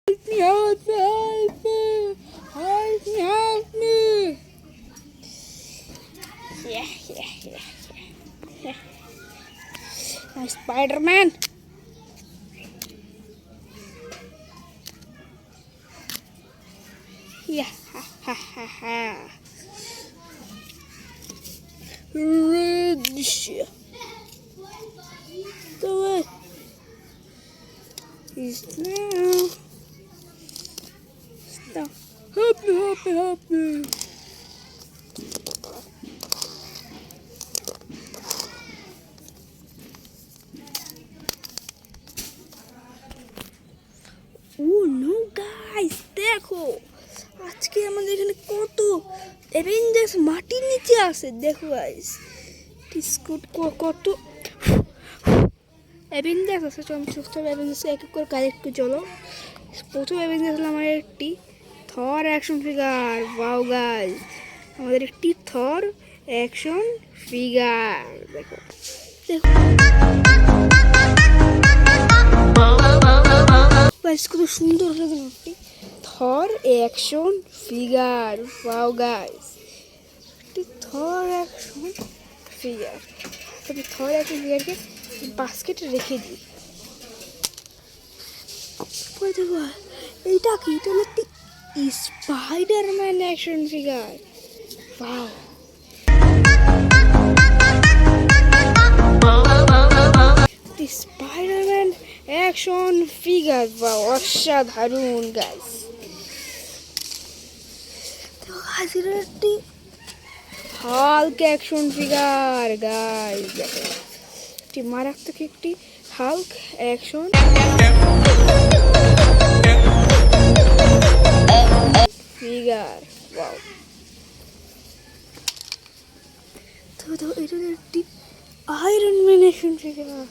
Help me. Yeah. Spider-Man. Yeah. Rich. Do it. He's now. Stop. Help me. Oh no guys, দেখো আজকে আমাদের এখানে কত Avengers মাটির নিচে আছে। দেখো গাইস ডিসকুট কত অ্যাভেঞ্জার্স আছে। চলো সব অ্যাভেঞ্জার্স এক এক করে কালেক্ট করে চলো। প্রথম অ্যাভেঞ্জার্স হলো আমার একটি থর অ্যাকশন ফিগার। ওয়াও গাইস, আমাদের একটি থর অ্যাকশন ফিগার। দেখো কত সুন্দর একটি থর অ্যাকশন ফিগার। ওয়াও গাইস, একটি থর অ্যাকশন ফিগার। তবে থর অ্যাকশন ফিগারকে বাস্কেটে রেখে দিই। এইটা কি? এটা হলো একটি Spiderman action figure. Wow, Spiderman action figure. Wow, অসাধারণ গাইস। এটা একটি হাল্ক অ্যাকশন ফিগার গাইস। দেখো একটি মারাত্মক একটি হাল্ক অ্যাকশন ফিগার। ওয়াও, তো এটা একটি iron man action figure.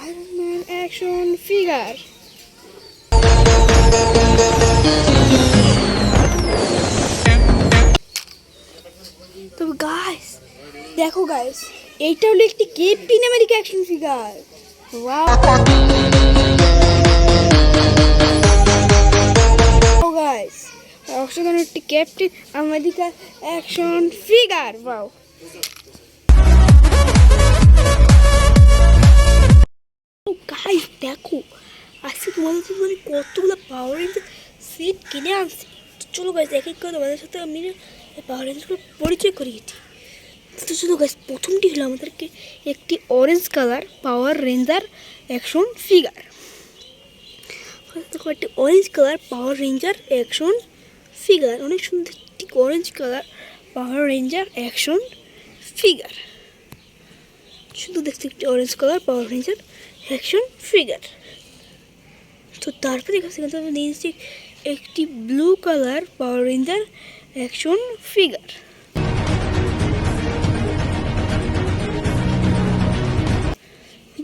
Iron man action figure. তবে গাইস দেখো গাইস, এইটা হলো একটি captain America action figure. Wow guys, অসাধারণ একটি captain America action figure. Wow, guys দেখো আজকে তোমাদের মানে কতগুলো পাওয়ার রেঞ্জার সেট কিনে আনছি। চলো গাইস এক এক করে তোমাদের সাথে আমি পাওয়ার রেঞ্জারগুলো পরিচয় করিয়ে দিই। তো চলো গাইস, প্রথমটি হলো আমাদেরকে একটি অরেঞ্জ কালার পাওয়ার রেঞ্জার অ্যাকশন ফিগার। দেখো একটি অরেঞ্জ কালার পাওয়ার রেঞ্জার অ্যাকশন ফিগার। অনেক সুন্দর একটি অরেঞ্জ কালার পাওয়ার রেঞ্জার অ্যাকশন ফিগার। শুধু দেখতে একটি অরেঞ্জ কালার পাওয়ার রেঞ্জার অ্যাকশন ফিগার। তো তারপরে সেখান থেকে নিয়েছি একটি ব্লু কালার পাওয়ার রেঞ্জার অ্যাকশন ফিগার।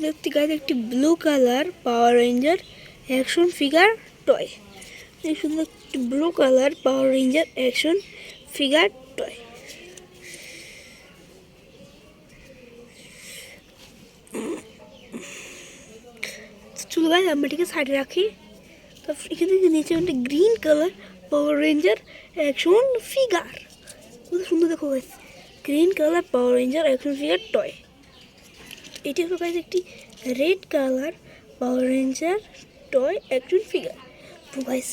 দেখতে গাইস একটি ব্লু কালার পাওয়ার রেঞ্জার অ্যাকশন ফিগার টয়। এই সুন্দর একটি ব্লু কালার পাওয়ার রেঞ্জার অ্যাকশন ফিগার টয়। চলো গাইস আমরা এটাকে সাইডে রাখি। তারপর এখান থেকে নিচে একটা গ্রিন কালার পাওয়ার রেঞ্জার অ্যাকশন ফিগার। কত সুন্দর দেখো গাইস, গ্রিন কালার পাওয়ার রেঞ্জার অ্যাকশন ফিগার টয়। এটি হলো গাইস একটি রেড কালার পাওয়ার রেঞ্জার টয় অ্যাকশন ফিগার। তো গাইস